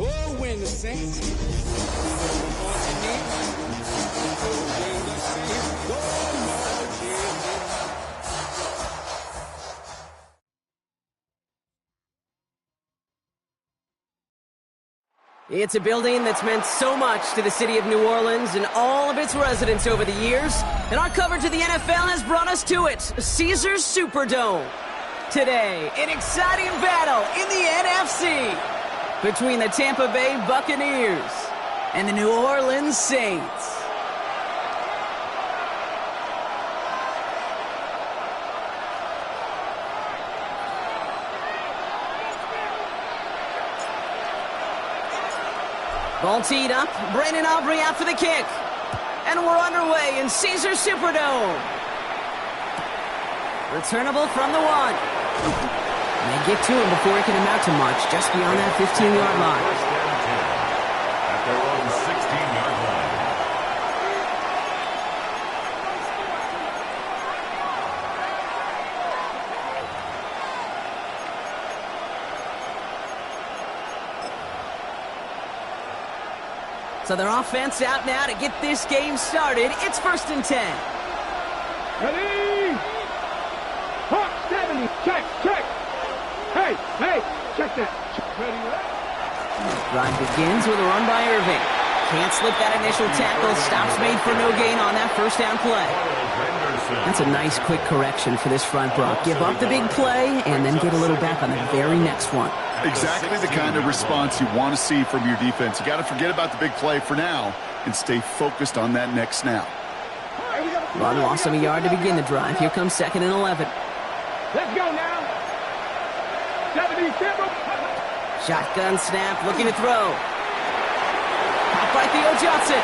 Oh, when the Saints go marching in. Oh, when the Saints go marching in. It's a building that's meant so much to the city of New Orleans and all of its residents over the years, and our coverage of the NFL has brought us to it, Caesars Superdome. Today, an exciting battle in the NFC between the Tampa Bay Buccaneers and the New Orleans Saints. Ball teed up, Brandon Aubrey out for the kick. And we're underway in Caesars Superdome. Returnable from the 1. They get to him before it can amount to much, just beyond that 15-yard line. At their own 16-yard line. So their offense out now to get this game started. It's 1st and 10. Ready? Hawk 70. Check. Hey, check that. Ready? Drive begins with a run by Irving. Can't slip that initial tackle. Stops made for no gain on that first down play. That's a nice quick correction for this front, Brock. Give up the big play and then get a little back on the very next one. Exactly the kind of response you want to see from your defense. You got to forget about the big play for now and stay focused on that next snap. Run loss of a yard to begin the drive. Here comes 2nd and 11. Let's go now. 70. Shotgun snap, looking to throw. Caught by Theo Johnson.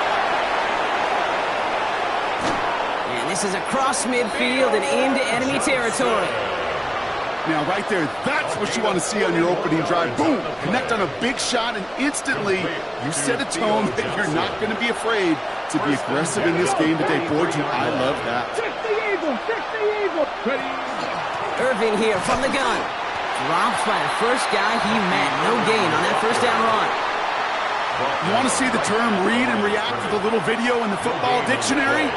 And this is across midfield and into enemy territory. Now, right there, that's what you want to see on your opening drive. Boom! Connect on a big shot, and instantly you set a tone that you're not going to be afraid to be aggressive in this game today. Boy, I love that. 60 Eagle. Ready? Irving here from the gun. Drops by the first guy he met. No gain on that first down run. You want to see the term read and react with a little video in the football dictionary?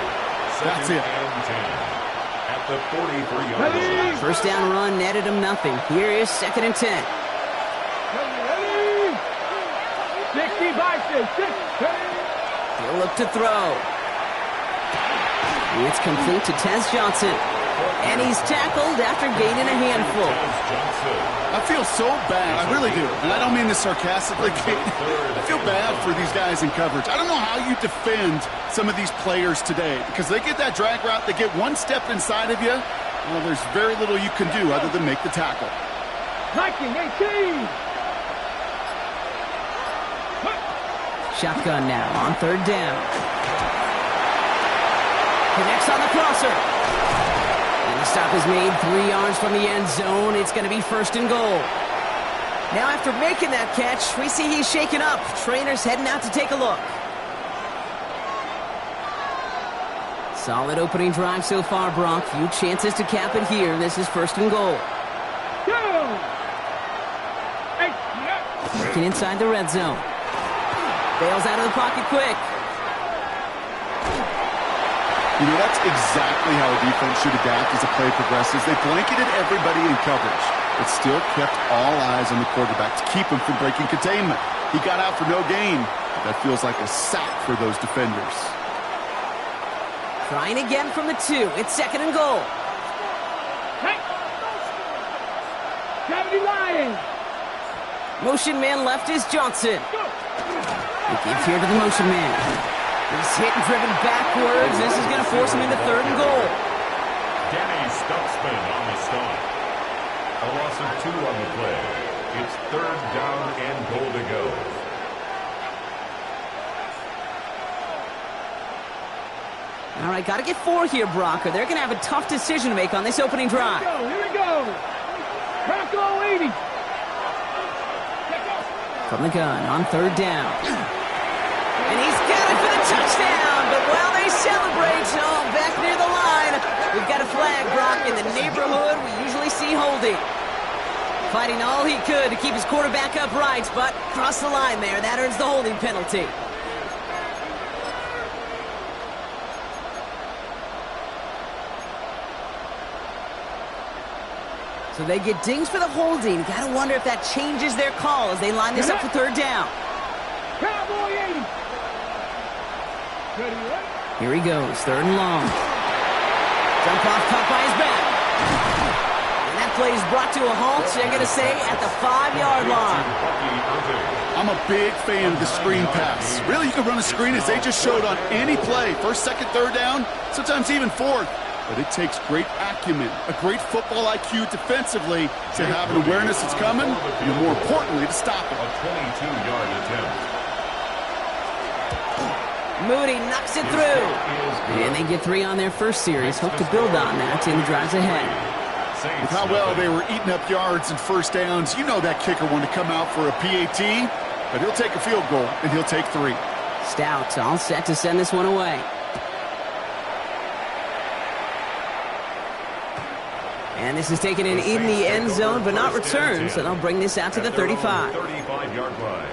That's it. At the 43-yard line. First down run netted him nothing. Here is 2nd and 10. Ready? 60 by 6. He'll look to throw. It's complete to Tez Johnson. And he's tackled after gaining a handful. I feel so bad. I really do. And I don't mean this sarcastically. I feel bad for these guys in coverage. I don't know how you defend some of these players today because they get that drag route, they get one step inside of you. Well, there's very little you can do other than make the tackle. Hiking 18. Shotgun now on 3rd down. Connects on the crosser. And the stop is made 3 yards from the end zone. It's going to be 1st and goal. Now after making that catch, we see he's shaken up. Trainer's heading out to take a look. Solid opening drive so far, Brock. Few chances to cap it here. This is 1st and goal. Working inside the red zone. Bails out of the pocket quick. You know, that's exactly how a defense should adapt as the play progresses. They blanketed everybody in coverage, but still kept all eyes on the quarterback to keep him from breaking containment. He got out for no gain. That feels like a sack for those defenders. Trying again from the 2. It's 2nd and goal. Motion man left is Johnson. He gives here to the motion man. He's hit and driven backwards. This is going to force him into 3rd and goal. Danny Stuxman on the stop. A loss of 2 on the play. It's 3rd down and goal to go. All right, got to get 4 here, Brock, or they're going to have a tough decision to make on this opening drive. Here we go. Bronco 80. From the gun on 3rd down. And he's got it for the touchdown, but while they celebrate, back near the line, we've got a flag, Brock, in the neighborhood we usually see holding. Fighting all he could to keep his quarterback upright, but crossed the line there. That earns the holding penalty. So they get dings for the holding. Gotta wonder if that changes their call as they line this up for third down. Cowboy 80. Ready, right? Here he goes, third and long. Jump off, caught by his back. And that play is brought to a halt, they're going to say, at the 5-yard line. I'm a big fan of the screen pass. Really, you can run a screen as they just showed on any play. First, second, third down, sometimes even fourth. But it takes great acumen, a great football IQ defensively to have an awareness it's coming, and more importantly, to stop it. A 22-yard attempt. Moody knocks it through. And they get 3 on their first series. Hope to build on that in the drives ahead. With how well they were eating up yards and first downs, you know that kicker wanted to come out for a PAT, but he'll take a field goal, and he'll take 3. Stout all set to send this one away. And this is taken in the end zone, but not returned, so they'll bring this out to the 35. 35-yard line.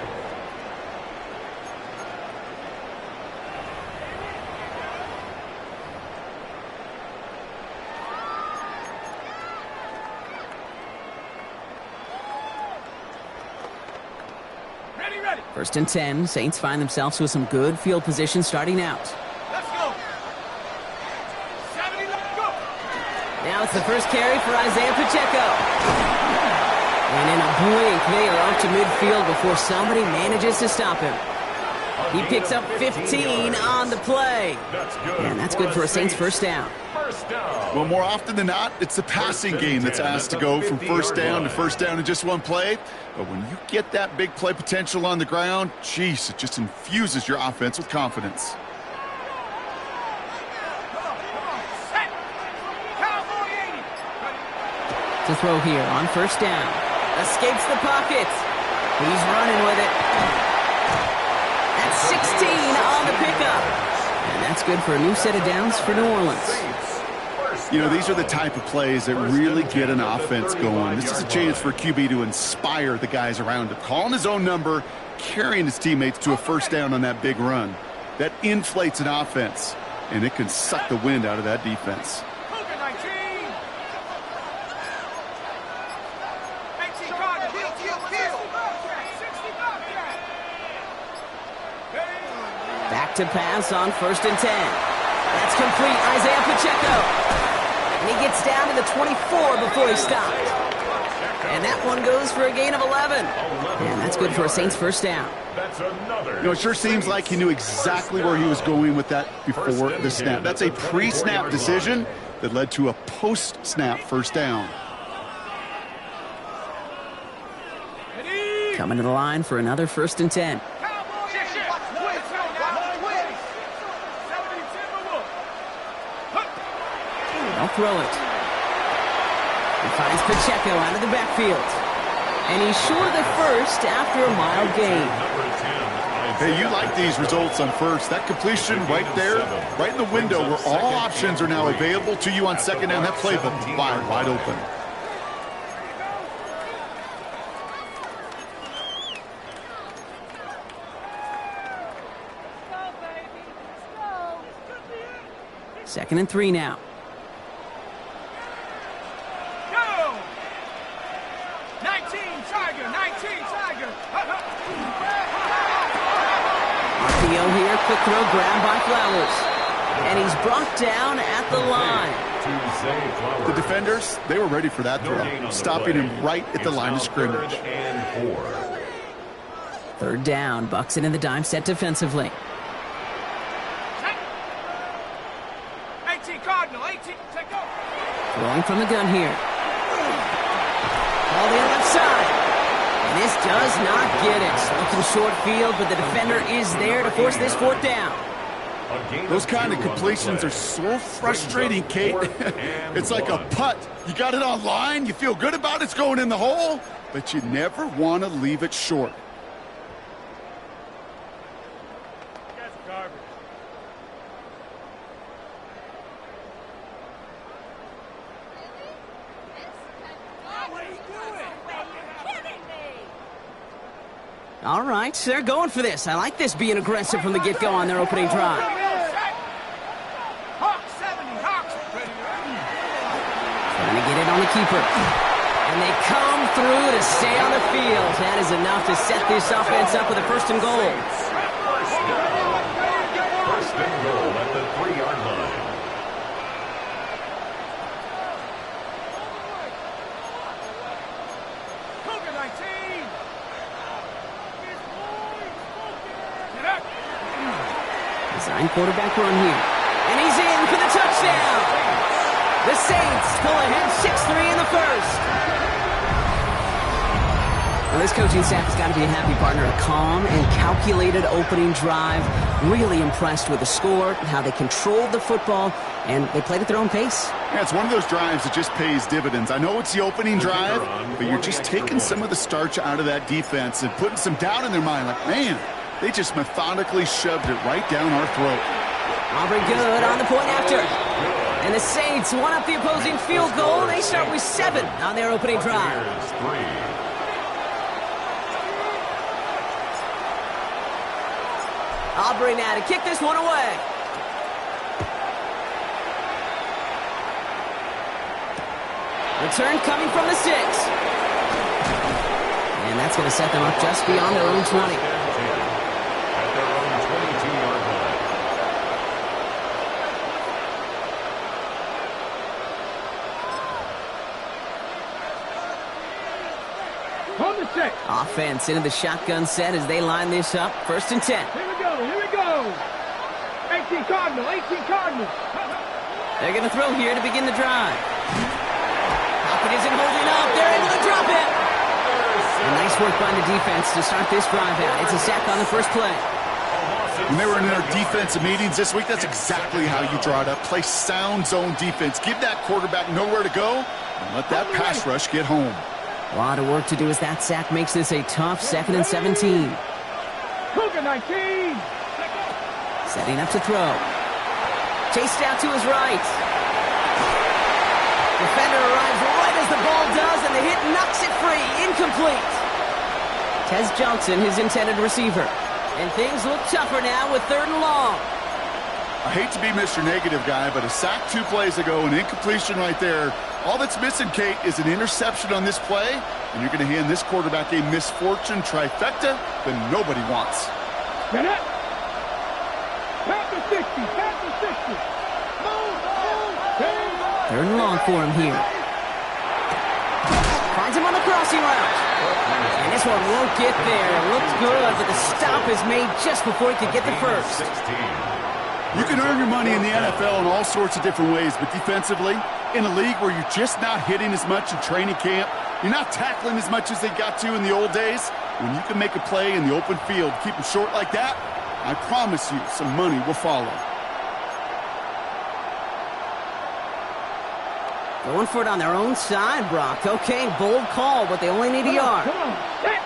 Ready. First and 10, Saints find themselves with some good field position starting out. Let's go. 70, let's go. Now it's the first carry for Isaiah Pacheco. And in a blink, they are up to midfield before somebody manages to stop him. He picks up 15 on the play. And that's good for a Saints first down. Well, more often than not, it's the passing game that's asked to go from first down to first down in just one play. But when you get that big play potential on the ground, geez, it just infuses your offense with confidence. To throw here on first down. Escapes the pocket. He's running with it. That's 16 on the pickup. And that's good for a new set of downs for New Orleans. You know, these are the type of plays that really get an offense going. This is a chance for a QB to inspire the guys around him. Calling his own number, carrying his teammates to a first down on that big run. That inflates an offense, and it can suck the wind out of that defense. Back to pass on first and 10. That's complete, Isaiah Pacheco. And he gets down to the 24 before he stopped. And that one goes for a gain of 11. And that's good for a Saints first down. You know, it sure seems like he knew exactly where he was going with that before the snap. That's a pre-snap decision that led to a post-snap first down. Coming to the line for another first and 10. They'll throw it. He finds Pacheco out of the backfield. And he's short of the first after a mild gain. Hey, you like these results on first. That completion right there, right in the window where all options are now available to you on second down. That playbook is wide open. Second and 3 now. RPO here, quick throw grabbed by Flowers. And he's brought down at the line. The defenders, they were ready for that throw, stopping him right at the line of scrimmage. Third down, Bucs in the dime set defensively. 18 Cardinal, 18, take off. Throwing from the gun here. All the left side. And this does not get it. Looking short field, but the defender is there to force this fourth down. Those kind of completions are so frustrating, Kate. It's like a putt. You got it on line, you feel good about it, it's going in the hole, but you never want to leave it short. All right, they're going for this. I like this being aggressive from the get-go on their opening drive. Hawks 70, Hawks. Trying to get it on the keeper. And they come through to stay on the field. That is enough to set this offense up with a first and goal. First and goal at the 3-yard line. Cougar 19. Get up. Design quarterback run here. And he's in for the touchdown. The Saints pull ahead 6-3 in the first. Well, this coaching staff has got to be a happy partner. A calm and calculated opening drive. Really impressed with the score, how they controlled the football, and they played at their own pace. Yeah, it's one of those drives that just pays dividends. I know it's the opening drive, but you're just taking some of the starch out of that defense and putting some doubt in their mind. Like, man, they just methodically shoved it right down our throat. Aubrey good on the point after. And the Saints won up the opposing field goal. They start with 7 on their opening drive. Aubrey now to kick this one away. Return coming from the 6. And that's going to set them up just beyond their own 20. At their own 22-yard line. On the 6. Offense into the shotgun set as they line this up. First and 10. Here we go, here we go. 18 Cardinal, 18 Cardinal. They're going to throw here to begin the drive. Pocket isn't holding up. They're able to drop it. And nice work by the defense to start this drive out. It's a sack on the first play. When they were in their defensive meetings this week, that's exactly how you draw it up. Play sound zone defense. Give that quarterback nowhere to go and let that pass rush get home. A lot of work to do as that sack makes this a tough 2nd and 17. Cougar 19. Setting up to throw. Chased out to his right. Defender arrives right as the ball does, and the hit knocks it free. Incomplete. Tez Johnson, his intended receiver. And things look tougher now with 3rd and long. I hate to be Mr. Negative guy, but a sack 2 plays ago, an incompletion right there. All that's missing, Kate, is an interception on this play, and you're going to hand this quarterback a misfortune trifecta that nobody wants. Get up. Pass the 60, pass the 60. Move. 3rd and long for him here. Finds him on the crossing route. And this one won't get there. It looked good, but the stop is made just before he could get the first. 16. You can earn your money in the NFL in all sorts of different ways, but defensively, in a league where you're just not hitting as much in training camp, you're not tackling as much as they got to in the old days, when you can make a play in the open field, keep them short like that, I promise you some money will follow. Going for it on their own side, Brock. Okay, bold call, but they only need a yard. Come on. Set.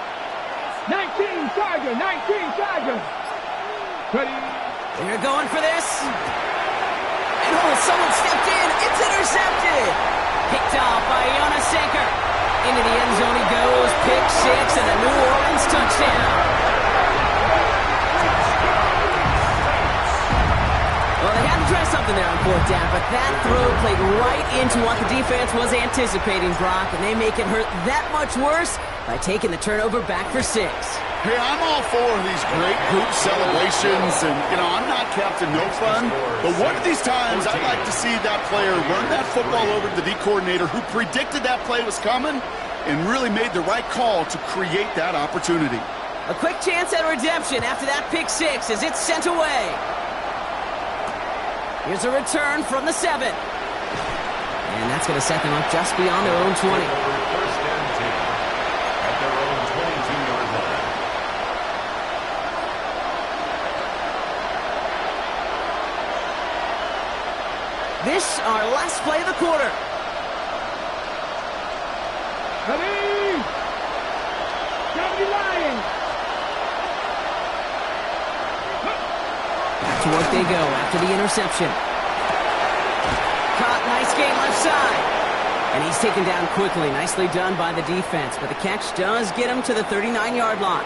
19 Charger, 19 Charger. Ready. They're going for this. And someone stepped in. It's intercepted. Picked off by Jonas Sanker. Into the end zone he goes. Pick 6 and a New Orleans touchdown. Well, they had to try something there on 4th down, but that throw played right into what the defense was anticipating, Brock, and they make it hurt that much worse by taking the turnover back for 6. Hey, I'm all for these great hoop celebrations, and, I'm not Captain No Fun, but one of these times I'd like to see that player run that football over to the D coordinator who predicted that play was coming and really made the right call to create that opportunity. A quick chance at redemption after that pick 6 as it's sent away. Here's a return from the 7. And that's going to set them up just beyond their own 20. First and 10 at their own 22-yard line. This, our last play of the quarter. Ready. Johnny Lions. Back to work they go after the interception. Caught, nice game left side. And he's taken down quickly. Nicely done by the defense. But the catch does get him to the 39-yard line.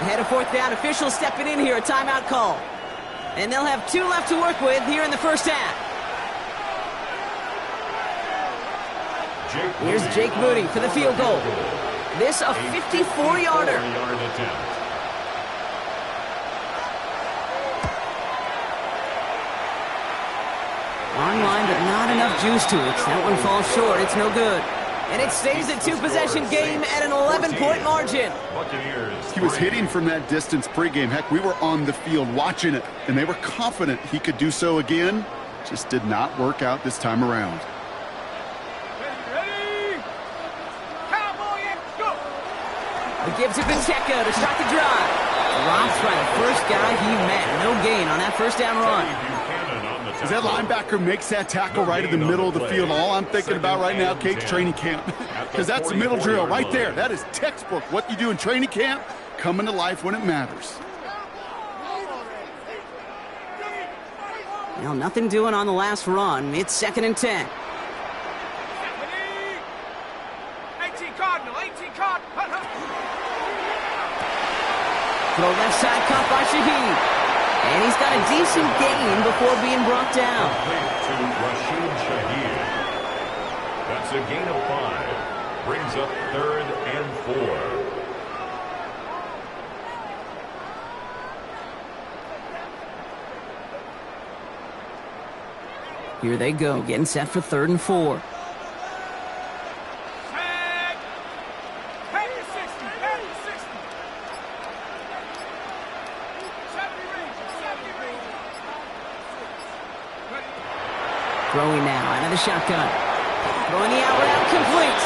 Ahead of fourth down, officials stepping in here, a timeout call. And they'll have 2 left to work with here in the first half. Here's Jake Moody for the field goal. This a 54-yarder. Online, but not enough juice to it. That one falls short. It's no good. And it stays a 2-possession game at an 11-point margin. He was hitting from that distance pregame. Heck, we were on the field watching it, and they were confident he could do so again. Just did not work out this time around. He gives it Pacheco to start the drive. Drops by the first guy he met. No gain on that first down run. As that linebacker makes that tackle right in the middle of the field, all I'm thinking about right now, Kate's training camp. Because that's the middle drill right there. That is textbook. What you do in training camp, coming to life when it matters. Well, nothing doing on the last run. It's 2nd and 10. 18 Cardinal, 18 Cardinal. Throw left side caught by Shaheed. And he's got a decent gain before being brought down. That's a gain of 5. Brings up 3rd and 4. Here they go, getting set for 3rd and 4. Throwing now out of the shotgun. Throwing the out route complete.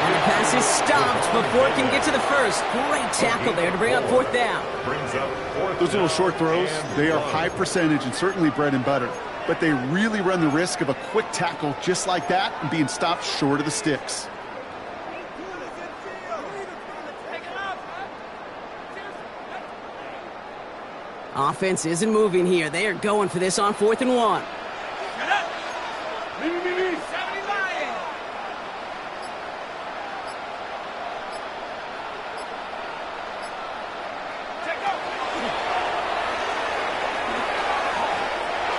And the pass is stopped before it can get to the first. Great tackle there to bring up 4th down. Those little short throws, they are high percentage and certainly bread and butter. But they really run the risk of a quick tackle just like that and being stopped short of the sticks. Offense isn't moving here. They are going for this on 4th and 1.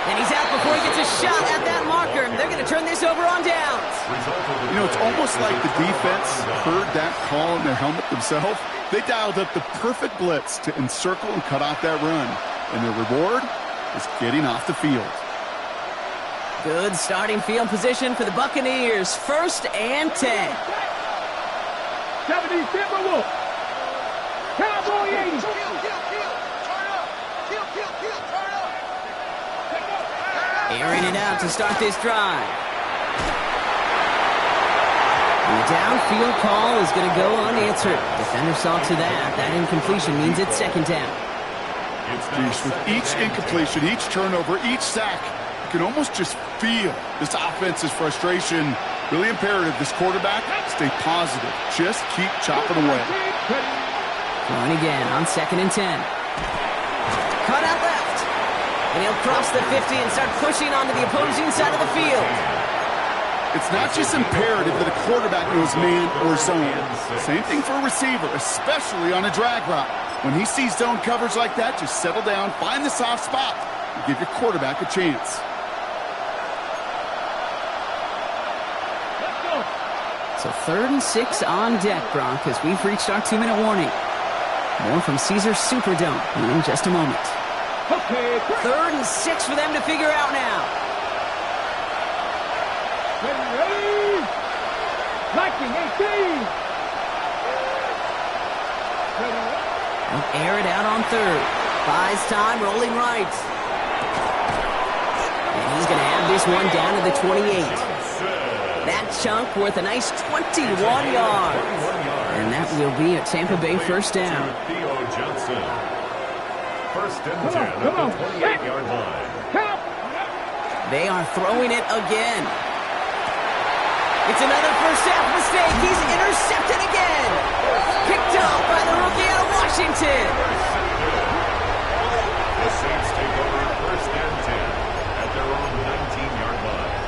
And he's out before he gets a shot at that marker. They're going to turn this over on downs. You know, it's almost like the defense heard that call in their helmet themselves. They dialed up the perfect blitz to encircle and cut off that run. And their reward is getting off the field. Good starting field position for the Buccaneers. 1st and 10. 70 Timberwolves. Cowboy 80. Airing it out to start this drive. And the downfield call is going to go unanswered. Defender saw to that. That incompletion means it's 2nd down. With each incompletion, each turnover, each sack, you can almost just feel this offense's frustration. Really imperative, this quarterback, stay positive. Just keep chopping away. Throwing again on 2nd and 10. Cut out left. And he'll cross the 50 and start pushing onto the opposing side of the field. It's not just imperative that a quarterback knows man or zone. Same thing for a receiver, especially on a drag route. When he sees zone coverage like that, just settle down, find the soft spot, and give your quarterback a chance. So 3rd and 6 on deck, Bronk, as we've reached our 2-minute warning. More from Caesars Superdome in just a moment. 3rd and 6 for them to figure out now. Ready? Liking 18. They'll air it out on 3rd. Buys time, rolling right. And he's going to have this one down to the 28. That chunk worth a nice 21 yards. And that will be a Tampa Bay 1st down. First and 10 at the 28-yard line. They are throwing it again. It's another first half mistake. He's intercepted again. Picked up by the rookie out of Washington. The Saints take over 1st and 10 at their own 19-yard line.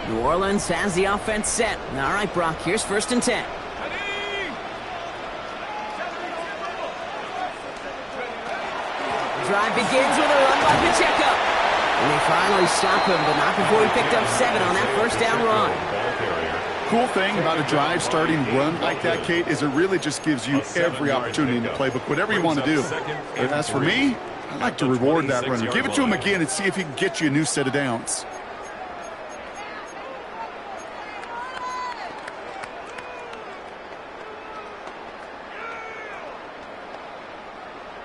New Orleans has the offense set. All right, Brock, here's 1st and 10. Drive begins with a run by Pacheco. And they finally stop him, but not before he picked up 7 on that 1st down run. Cool thing about a drive starting run like that, Kate, is it really just gives you every opportunity in the playbook, whatever you want to do. But as for me, I like to reward that runner. Give it to him again and see if he can get you a new set of downs.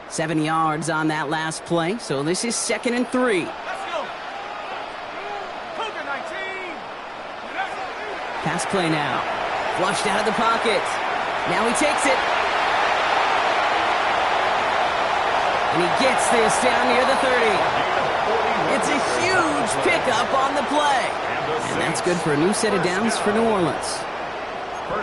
Seven yards on that last play, so this is 2nd and 3. Pass play now. Flushed out of the pocket. Now he takes it. And he gets this down near the 30. It's a huge pickup on the play. And that's good for a new set of downs for New Orleans.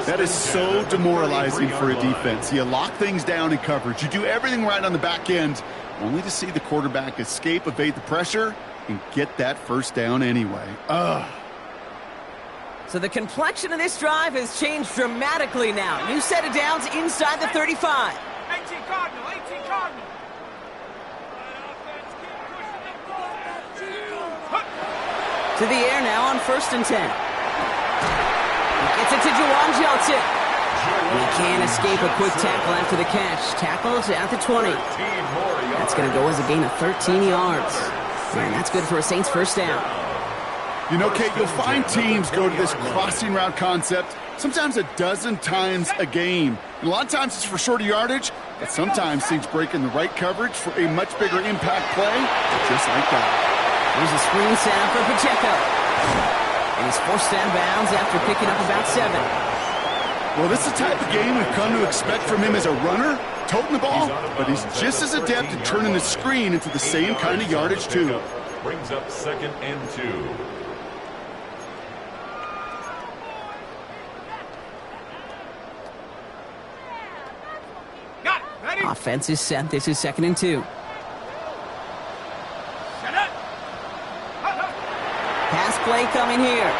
That is so demoralizing for a defense. You lock things down in coverage. You do everything right on the back end, only to see the quarterback escape, evade the pressure, and get that 1st down anyway. Ugh. So the complexion of this drive has changed dramatically now. New set of downs inside the 35. 18 Cardinal, 18 Cardinal. To the air now on 1st and 10. Gets it to Juwan Johnson. And he can't escape a quick tackle after the catch. Tackles at the 20. That's going to go as a gain of 13 yards. And that's good for a Saints 1st down. You know, Kate, you'll find teams go to this crossing route concept sometimes a dozen times a game. And a lot of times it's for shorter yardage, but sometimes teams break in the right coverage for a much bigger impact play, just like that. Here's a screen sound for Pacheco. And he's forced out of bounds after picking up about 7. Well, this is the type of game we've come to expect from him as a runner, toting the ball, but he's just as adept at turning the screen into the same kind of yardage, too. Brings up 2nd and 2. Got it. Ready? Offense is set. This is 2nd and 2. Set up. Pass play coming here.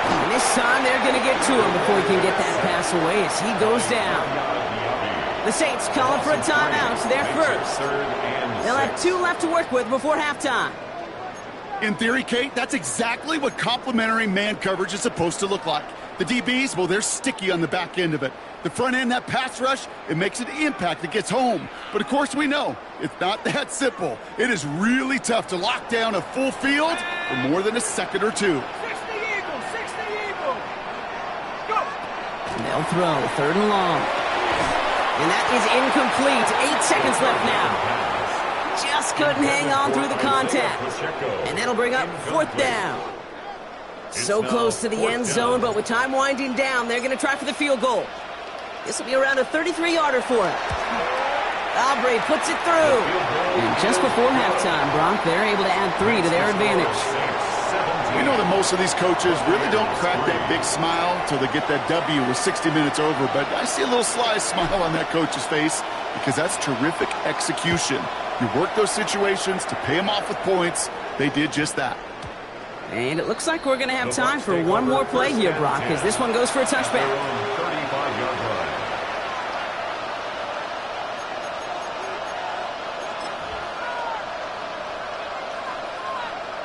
And this time they're going to get to him before he can get that pass away as he goes down. The Saints calling for a timeout. So they're first. They'll have 2 left to work with before halftime. In theory, Kate, that's exactly what complementary man coverage is supposed to look like. The DBs, well, they're sticky on the back end of it. The front end, that pass rush, it makes an impact that gets home. But, of course, we know it's not that simple. It is really tough to lock down a full field for more than a second or 2. 60 Eagles, 60 Eagles. Go. They'll throw 3rd and long. And that is incomplete. 8 seconds left now. Just couldn't hang on through the contact. And that'll bring up 4th down. So close to the end zone, but with time winding down, they're going to try for the field goal. This will be around a 33-yarder for him. Aubrey puts it through. And just before halftime, Brock, they're able to add 3 to their advantage. We know that most of these coaches really don't crack that big smile until they get that W with 60 minutes over, but I see a little sly smile on that coach's face because that's terrific execution. You work those situations to pay them off with points. They did just that. And it looks like we're going to have time for one more play here, Brock, as this one goes for a touchback. 35-yard line.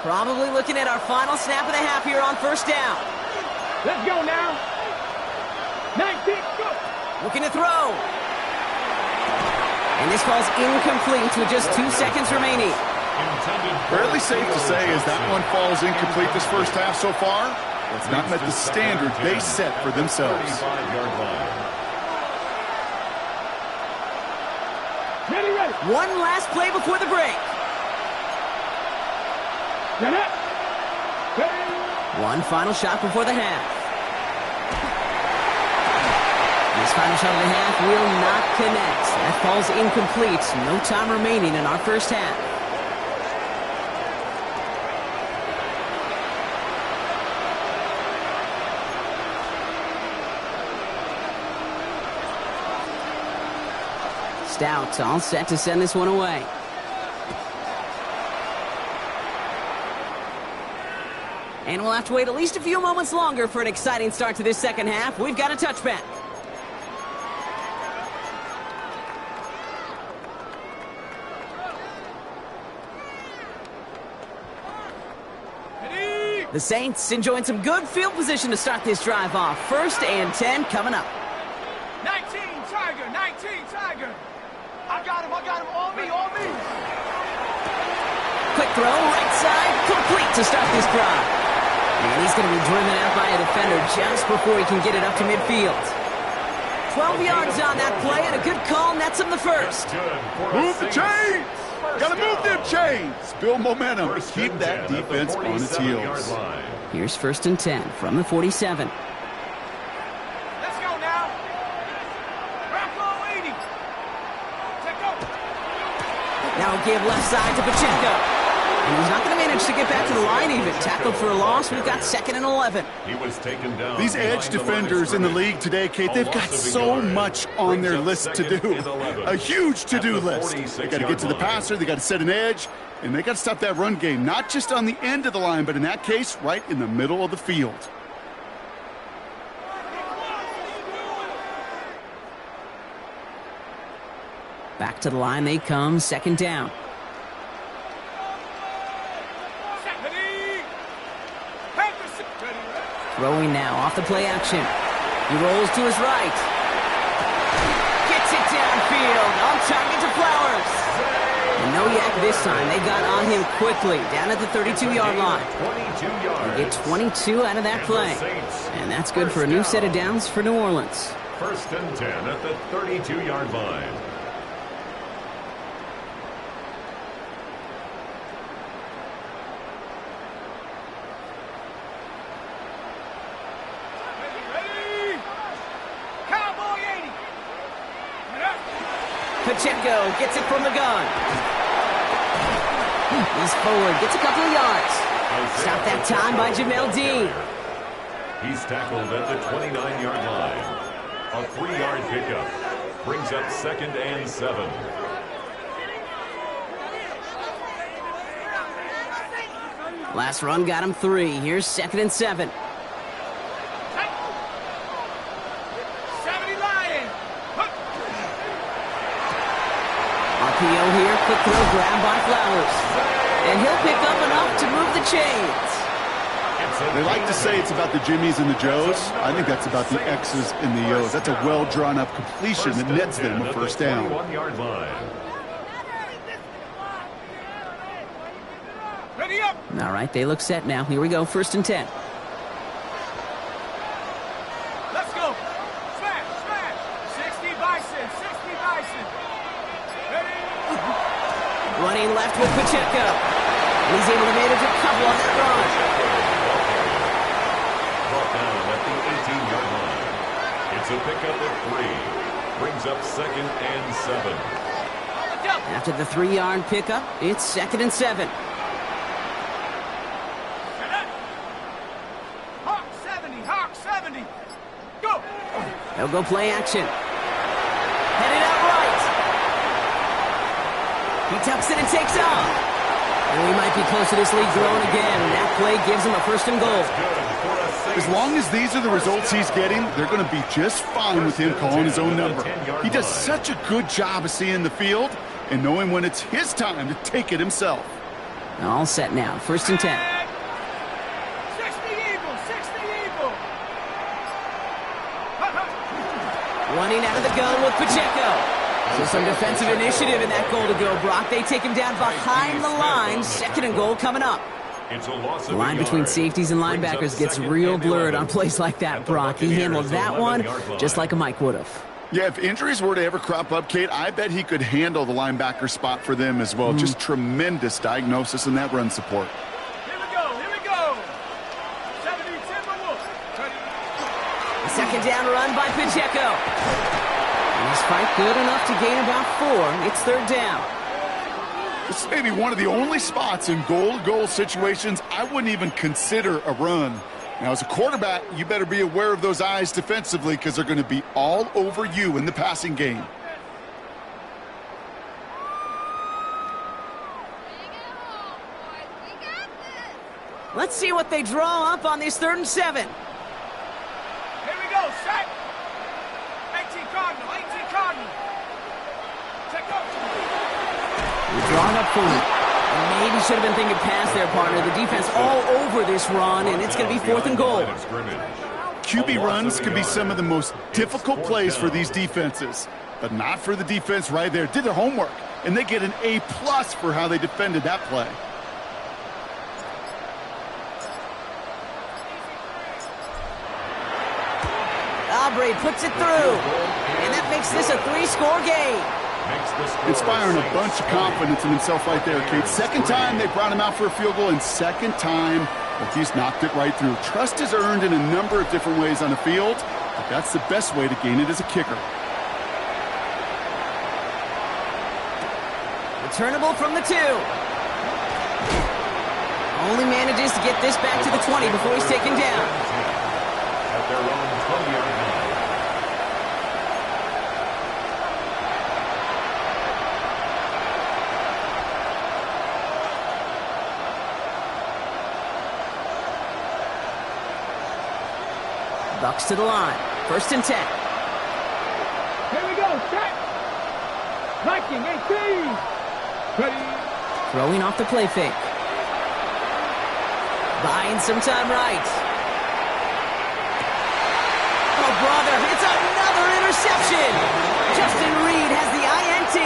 Probably looking at our final snap of the half here on 1st down. Let's go now. 19, go. Looking to throw. And this falls incomplete with just 2 seconds remaining. Fairly safe to say as that one falls incomplete this first half so far, it's not met the standard they set for themselves. 35-yard line. Ready, ready. One last play before the break. Set up. Ready. One final shot before the half. This final shot of the half will not connect. That falls incomplete. No time remaining in our first half. Stout all set to send this one away. And we'll have to wait at least a few moments longer for an exciting start to this second half. We've got a touchback. The Saints enjoying some good field position to start this drive off. 1st and 10 coming up. 19, Tiger, 19, Tiger. I got him, on me. Quick throw, right side, complete to start this drive. And he's going to be driven out by a defender just before he can get it up to midfield. 12 yards on that play, and a good call nets him the first. Move the chains! Gotta move them chains! Build momentum. Keep that defense on its heels. Here's 1st and 10 from the 47. Let's go now. Rocco 80. Take go. Now a give left side to Pacheco. And he's not going to manage to get back to the line even. Tackled for a loss. We've got 2nd and 11. He was taken down. These edge defenders in the league today, Kate, they've got so much on their list to do. A huge to-do list. They got to get to the passer, they got to set an edge, and they got to stop that run game, not just on the end of the line, but in that case, right in the middle of the field. Back to the line they come, 2nd down. Throwing now off the play action. He rolls to his right. Gets it downfield. On target to Flowers. And no yak this time. They got on him quickly. Down at the 32-yard line. They get 22 out of that play. And that's good for a new set of downs for New Orleans. 1st and 10 at the 32-yard line. Pacheco gets it from the gun. He's forward, gets a couple of yards. Stopped that time by Jamel Dean. He's tackled at the 29-yard line. A 3-yard pickup brings up 2nd and 7. Last run got him 3. Here's 2nd and 7. RPO here, quick throw, grab by Flowers. And he'll pick up enough to move the chains. They like to say it's about the Jimmies and the Joes. I think that's about the X's and the O's. That's a well-drawn-up completion that nets them a 1st down. Ready up. All right, they look set now. Here we go, 1st and 10. Let's go. Smash. 60 Bison. Running left with Pacheco. He's able to manage a couple on that run. Brought down at the 18-yard line. It's a pickup of 3. Brings up 2nd and 7. After the 3-yard pickup, it's 2nd and 7. Hawk 70. Go. They'll go play action. Headed out right. He tucks it and takes off. And we might be close to this league growing again. That play gives him a 1st and goal. As long as these are the results he's getting, they're going to be just fine with him calling his own number. He does such a good job of seeing the field and knowing when it's his time to take it himself. All set now. 1st and 10. 60 Eagle. Running out of the gun with Pacheco. So some defensive initiative in that goal to go, Brock. They take him down behind the line. 2nd and goal coming up. The line between safeties and linebackers gets real blurred on plays like that, Brock. He handled that one just like a Mike would have. Yeah, if injuries were to ever crop up, Kate, I bet he could handle the linebacker spot for them as well. Just tremendous diagnosis in that run support. Here we go. 70 Timberwolves. A 2nd down run by Pacheco. This fight good enough to gain about 4. It's 3rd down. This may be one of the only spots in goal-to-goal situations I wouldn't even consider a run. Now, as a quarterback, you better be aware of those eyes defensively because they're going to be all over you in the passing game. Let's see what they draw up on this 3rd and 7. Here we go, set. 18 Cardinal, 18 Cardinal. Check out. We're drawing up for it. Maybe should have been thinking pass there, partner. The defense all over this run, and it's going to be 4th and goal. QB runs can be some of the most difficult plays for these defenses, but not for the defense right there. Did their homework, and they get an A+ for how they defended that play. Aubrey puts it through, and that makes this a 3-score game. Inspiring a bunch of confidence in himself right there, Kate. Second time they brought him out for a field goal, and second time that he's knocked it right through. Trust is earned in a number of different ways on the field, but that's the best way to gain it as a kicker. Returnable from the 2. Only manages to get this back to the 20 before he's taken down. At their own 20-yard line. Bucs to the line. 1st and 10. Here we go, set. Viking, 18. Ready. Throwing off the play fake. Buying some time right. Oh, brother, it's another interception. Justin Reed has the INT.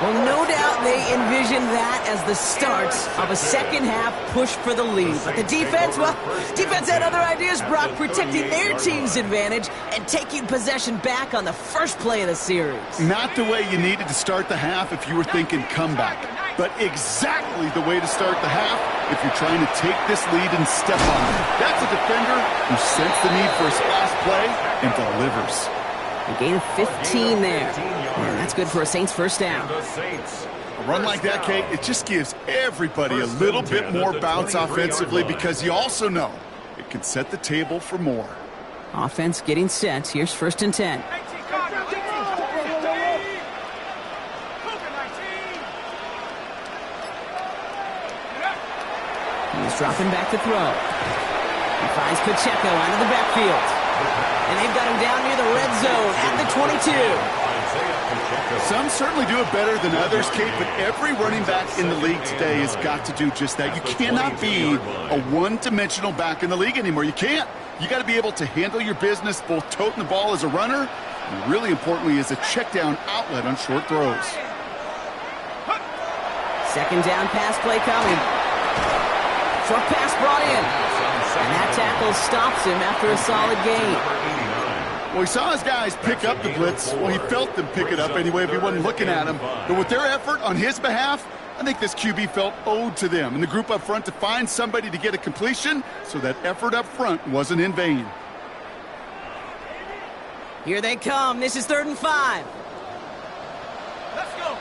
Well, no doubt they envisioned that as the start of a second-half push for the lead. But the defense, well, defense had other ideas, Brock, protecting their team's advantage and taking possession back on the first play of the series. Not the way you needed to start the half if you were thinking comeback, but exactly the way to start the half if you're trying to take this lead and step on it. That's a defender who sensed the need for a splash play and delivers. A gain of 15 there. And that's good for a Saints first down. A run like that, Kate, it just gives everybody a little bit more bounce offensively because you also know it can set the table for more. Offense getting set. Here's 1st and 10. He's dropping back to throw. He finds Pacheco out of the backfield. And they've got him down near the red zone at the 22. Some certainly do it better than others, Kate, but every running back in the league today has got to do just that. You cannot be a one-dimensional back in the league anymore. You can't. You got to be able to handle your business, both toting the ball as a runner, and really importantly as a check-down outlet on short throws. Second down pass play coming. Short pass brought in. And that tackle stops him after a solid gain. Well, he saw his guys pick up the blitz. Well, he felt them pick it up anyway if he wasn't looking at him. But with their effort on his behalf, I think this QB felt owed to them and the group up front to find somebody to get a completion so that effort up front wasn't in vain. Here they come. This is 3rd and 5. Let's go.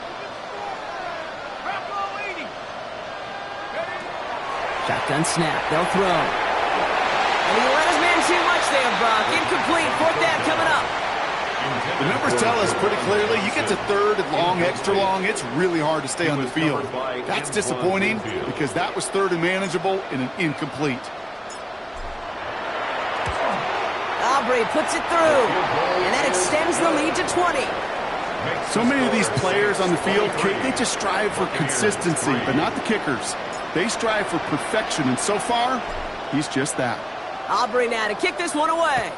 Shotgun snap. They'll throw. And he let his man too much there, Brock. Incomplete. 4th down coming up. The numbers tell us pretty clearly, you get to 3rd and long, extra long, it's really hard to stay on the field. That's disappointing because that was 3rd and manageable and an incomplete. Aubrey puts it through. And that extends the lead to 20. So many of these players on the field, Kate, they just strive for consistency, but not the kickers. They strive for perfection, and so far, he's just that. Aubrey now to kick this one away.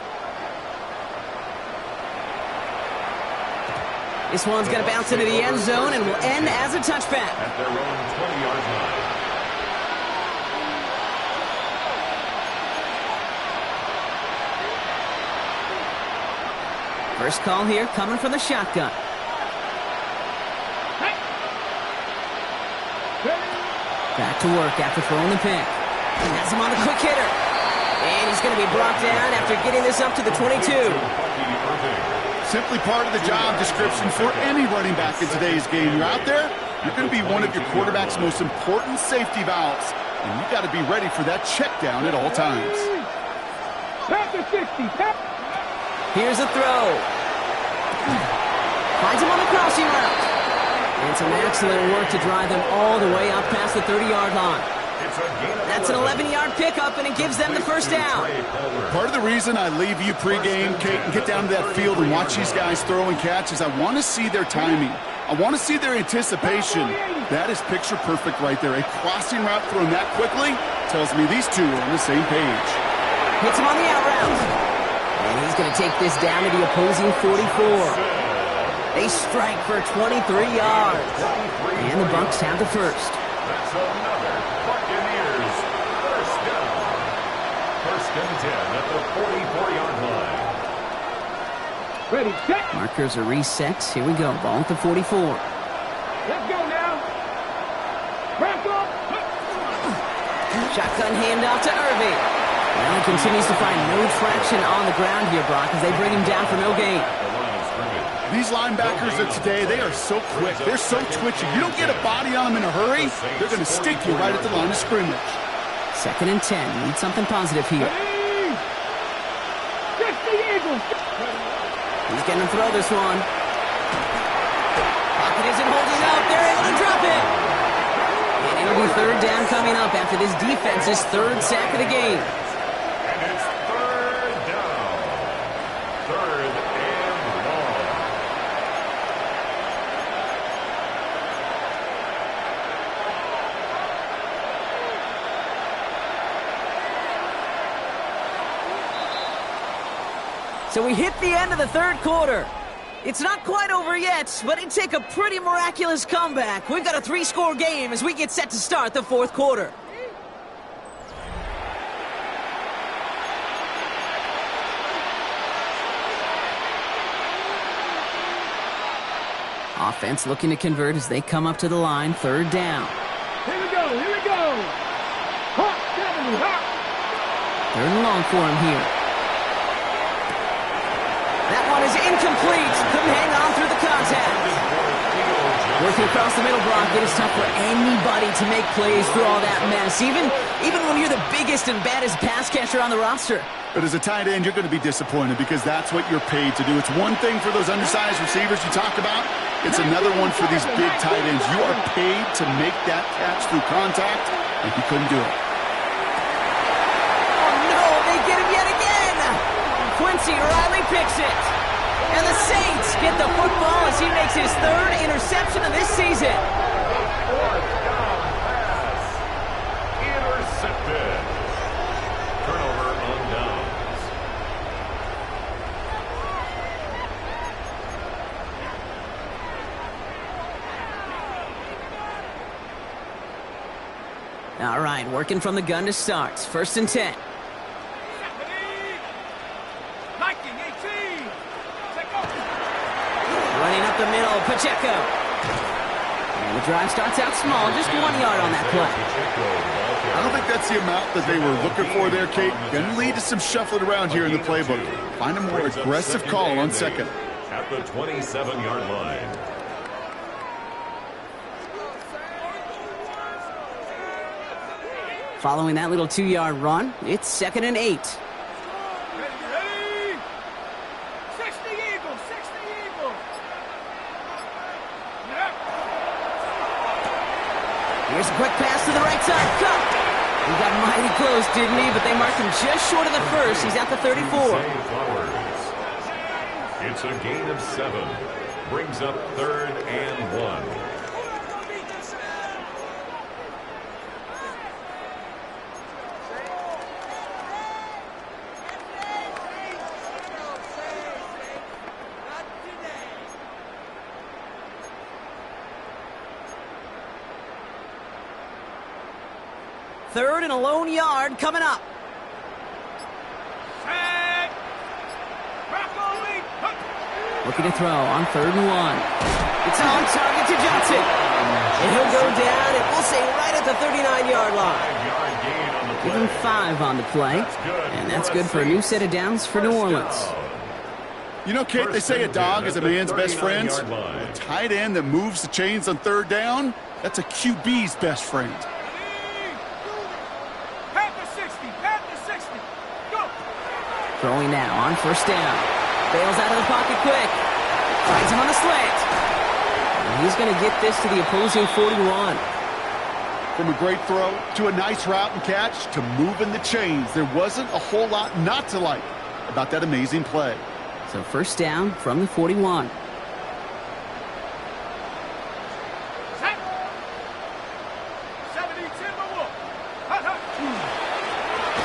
This one's going to bounce into the end zone and will end as a touchback. At their own 20-yard line. First call here coming from the shotgun. Back to work after throwing the pick. He has him on the quick hitter. And he's going to be brought down after getting this up to the 22. Simply part of the job description for any running back in today's game. You're out there, you're going to be one of your quarterback's most important safety valves. And you got to be ready for that check down at all times. Pass to 60. Here's a throw. Finds him on the crossing route. And some excellent work to drive them all the way up past the 30-yard line. That's an 11-yard pickup, and it gives them the first down. Part of the reason I leave you pregame, Kate, and get down to that field and watch these guys throw and catch is I want to see their timing. I want to see their anticipation. That is picture perfect right there. A crossing route thrown that quickly tells me these two are on the same page. Hits him on the out route. And he's going to take this down to the opposing 44. They strike for 23 yards. And the Bucs have the first. That's another Buccaneers first down. First and 10 at the 44-yard line. Ready, set. Markers are reset. Here we go. Ball at the 44. Let's go now. Back up. Shotgun handoff to Irving. Well, he continues to find no traction on the ground here, Brock, as they bring him down for no gain. These linebackers of today, they are so quick. They're so twitchy. You don't get a body on them in a hurry, they're going to stick you right at the line of scrimmage. Second and 10. Need something positive here. Just the Eagles. He's going to throw this one. Pocket isn't holding up. They're able to drop it. And it'll be third down coming up after this defense's third sack of the game. And it's third down. Third and long. So we hit the end of the third quarter. It's not quite over yet, but it'd take a pretty miraculous comeback. We've got a 3-score game as we get set to start the fourth quarter. Offense looking to convert as they come up to the line, third down. Here we go. Here we go. Hot, 70, hot. Third and long for him here. That one is incomplete. Couldn't hang on through the contact. Working across the middle, Brock, it is tough for anybody to make plays through all that mess, even when you're the biggest and baddest pass catcher on the roster. But as a tight end, you're going to be disappointed because that's what you're paid to do. It's one thing for those undersized receivers you talk about. It's another one for these big tight ends. You are paid to make that catch through contact, and he couldn't do it. Oh, no, they get him yet again. Quincy Riley picks it. And the Saints get the football as he makes his third interception of this season. Fourth down pass. Intercepted. Turnover on downs. All right, working from the gun to start. First and 10. Running up the middle, Pacheco. And the drive starts out small, just 1 yard on that play. I don't think that's the amount that they were looking for there, Kate. Going to lead to some shuffling around here in the playbook. Find a more aggressive call on second. At the 27-yard line. Following that little 2-yard run, it's second and 8. Here's a quick pass to the right side. Cut. He got mighty close, didn't he? But they marked him just short of the first. He's at the 34. It's a gain of 7. Brings up third and 1. Third and a lone yard coming up. Looking to throw on third and 1. It's on target to Johnson. And he'll go down, and we'll say right at the 39-yard line. Give him 5 on the play, and that's good for a new set of downs for New Orleans. You know, Kate, they say a dog is a man's best friend. A tight end that moves the chains on third down, that's a QB's best friend. Throwing now on first down. Bails out of the pocket quick. Finds him on the slant. And he's going to get this to the opposing 41. From a great throw to a nice route and catch to moving the chains, there wasn't a whole lot not to like about that amazing play. So first down from the 41.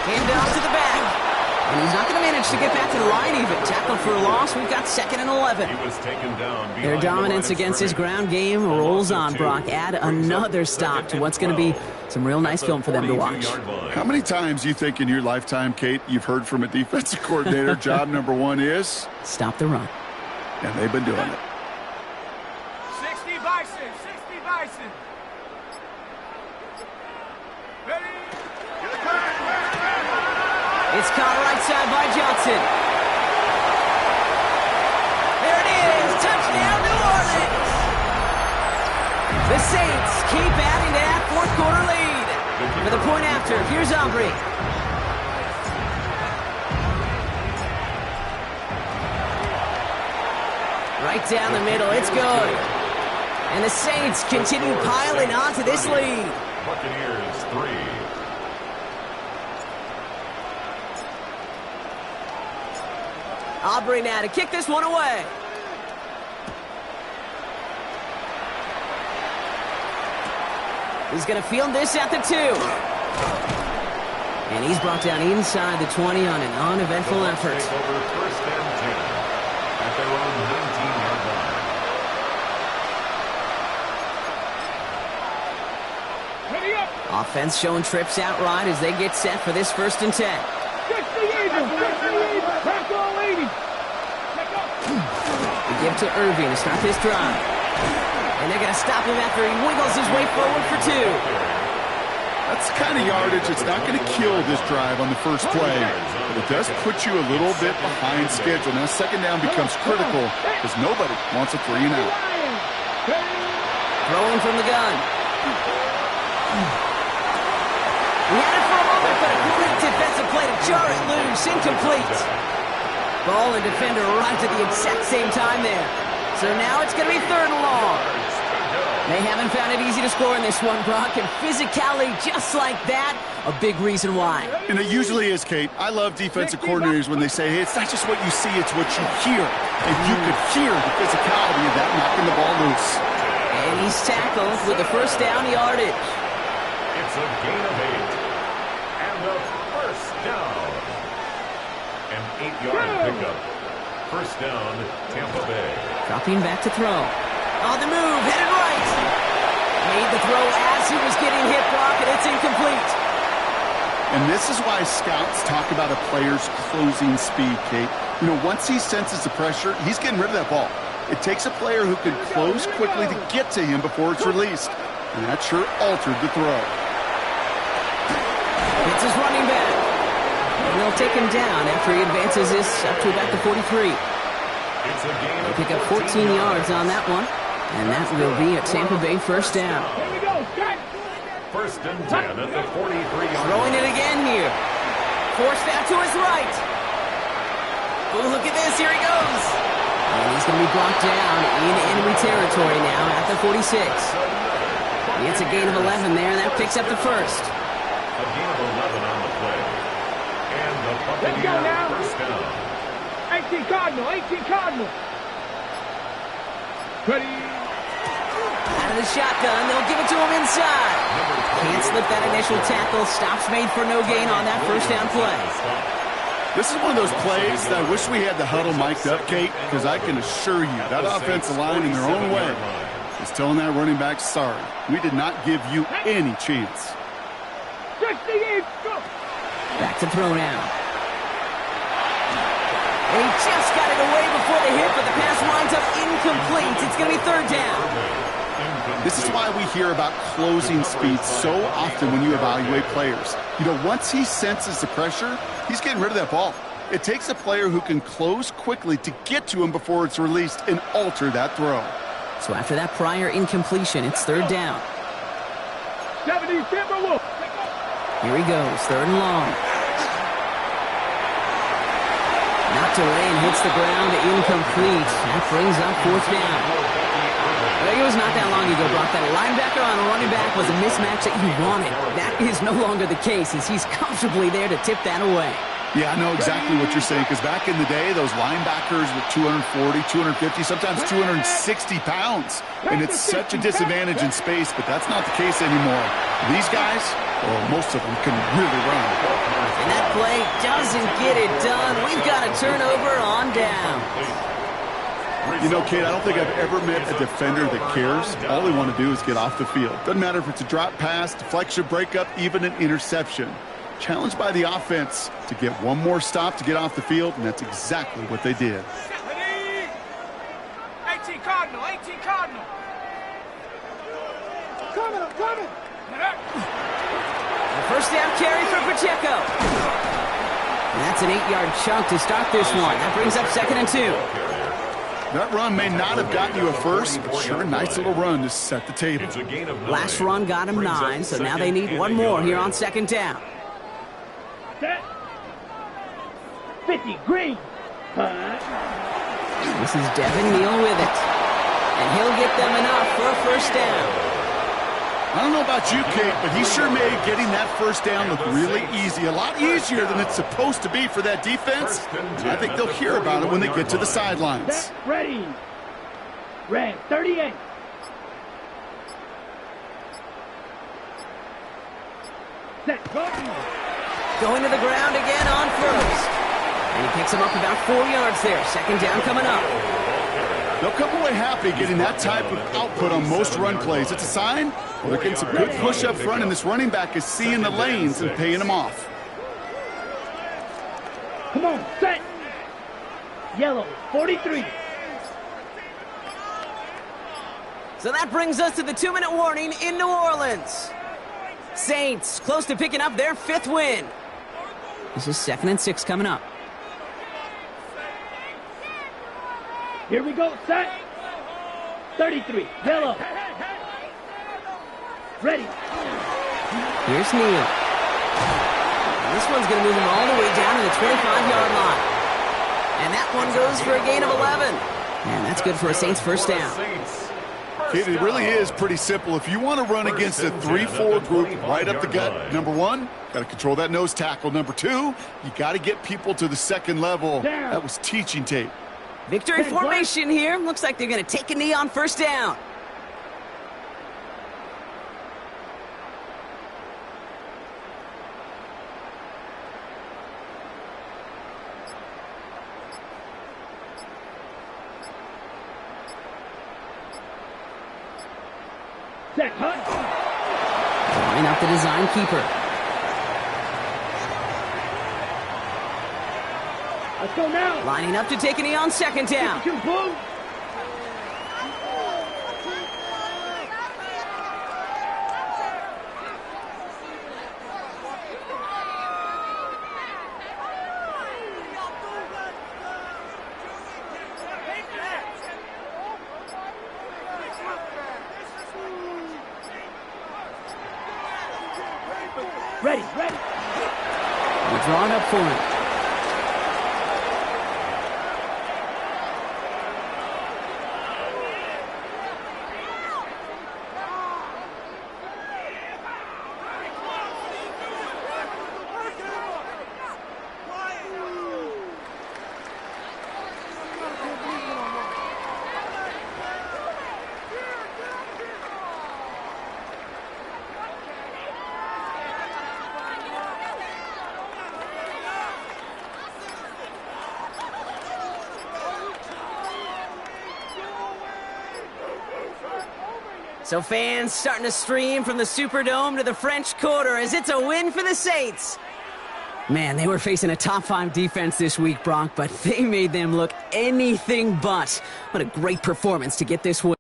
Hand off to the back. And he's not going to manage to get back to the line even. Tackle for a loss. We've got 2nd and 11. He was taken down. Their dominance against his ground game rolls on, Brock. Add another stop to what's going to be some real nice film for them to watch. How many times do you think in your lifetime, Kate, you've heard from a defensive coordinator, job number 1 is? Stop the run. And they've been doing it. 60 Bison, 60 Bison. Ready? It's caught right side by Johnson. There it is. Touchdown, New Orleans. The Saints keep adding to that fourth-quarter lead. For the point after, here's Aubrey. Right down the middle. It's good. And the Saints continue piling on to this lead. Buccaneers 3. Aubrey now to kick this one away. He's going to field this at the 2. And he's brought down inside the 20 on an uneventful effort. Take over 1st and 10 at their own 19-yard line. Ready up. Offense showing trips outright as they get set for this 1st and 10. 60 back all 80. They give to Irving to start this drive. And they're going to stop him after he wiggles his way forward for 2. That's the kind of yardage that's not going to kill this drive on the first play, but it does put you a little bit behind schedule. Now, 2nd down becomes critical because nobody wants a 3 and out. Throwing from the gun. He had it for a moment, but a great defensive play to jar it loose. Incomplete. Ball and defender right at the exact same time there. So now it's going to be 3rd and long. They haven't found it easy to score in this one, Brock, and physicality just like that, a big reason why. And it usually is, Kate. I love defensive coordinators when they say, hey, it's not just what you see, it's what you hear. And you could hear the physicality of that knocking the ball loose. And he's tackled with the first down yardage. It's a gain of 8. And a first down. An 8-yard pickup. First down, Tampa Bay. Dropping back to throw. On the move, headed right. Made the throw as he was getting hit, Brock, and it's incomplete. And this is why scouts talk about a player's closing speed, Kate. You know, once he senses the pressure, he's getting rid of that ball. It takes a player who can close quickly to get to him before it's released. And that sure altered the throw. It's his running back. And they'll take him down after he advances this up to about the 43. They pick up 14 yards on that one. And that will be a Tampa Bay first down. Here we go. First and 10 at the 43-yard Throwing line. it again here. Forced out to his right. Oh, look at this. Here he goes. And he's going to be brought down in enemy territory now at the 46. He gets a gain of 11 there, and that picks up the first. A gain of 11 on the play. And the Let's go now. Buccaneers first down. 18 Cardinal, 18 Cardinal. Ready? Out of the shotgun, they'll give it to him inside. Can't slip that initial tackle. Stops made for no gain on that first down play. This is one of those plays that I wish we had the huddle mic'd up, Kate, because I can assure you that offensive line in their own way is telling that running back, sorry, we did not give you any chance. 68, go. Back to throw now. And he just got it away before the hit, but the pass winds up incomplete. It's going to be 3rd down. This is why we hear about closing speed so often when you evaluate players. You know, once he senses the pressure, he's getting rid of that ball. It takes a player who can close quickly to get to him before it's released and alter that throw. So after that prior incompletion, it's 3rd down. 70 Timberwolves. Here he goes, 3rd and long. Knocked away and hits the ground, incomplete. That brings up 4th down. It was not that long ago, Brock, that a linebacker on a running back was a mismatch that you wanted. That is no longer the case, as he's comfortably there to tip that away. Yeah, I know exactly what you're saying, because back in the day, those linebackers were 240, 250, sometimes 260 pounds. And it's such a disadvantage in space, but that's not the case anymore. These guys, well, most of them can really run. And that play doesn't get it done. We've got a turnover on down. You know, Kate, I don't think I've ever met a defender that cares. All they want to do is get off the field. Doesn't matter if it's a drop pass, deflection, breakup, even an interception. Challenged by the offense to get one more stop to get off the field, and that's exactly what they did. 18 Cardinal, 18 Cardinal. Coming, I'm coming. The first down carry for Pacheco. And that's an 8-yard chunk to start this one. That brings up 2nd and 2. That run may not have gotten you a first, but sure, a nice little run to set the table. Last run got him 9, so now they need one more here on 2nd down. Set. 50, green. This is Devin Neal with it. And he'll get them enough for a first down. I don't know about you, Kate, but he sure made getting that first down look really easy. A lot easier than it's supposed to be for that defense. I think they'll hear about it when they get to the sidelines. Set, ready. Red, 38. Set, go. Going to the ground again on first. And he picks him up about 4 yards there. 2nd down coming up. They'll come away happy getting that type of output on most run plays. It's a sign they're getting some good push up front, and this running back is seeing the lanes and paying them off. Come on, set. Yellow, 43. So that brings us to the 2-minute warning in New Orleans. Saints close to picking up their 5th win. This is 2nd and 6 coming up. Here we go, set. 33, yellow. Ready. Here's Neal. And this one's going to move him all the way down to the 25-yard line. And that one goes for a gain of 11. And that's good for a Saints first down. Kate, it really is pretty simple. If you want to run against a 3-4 group right up the gut, number 1, got to control that nose tackle. Number 2, you got to get people to the second level. That was teaching tape. Victory formation here. Looks like they're going to take a knee on first down. Set, hut. Line up the design keeper. Let's go now. Lining up to take a knee on 2nd down. 52, blue. Ready, ready. We're drawing up for him. So fans starting to stream from the Superdome to the French Quarter as it's a win for the Saints. Man, they were facing a top-5 defense this week, Brock, but they made them look anything but. What a great performance to get this win.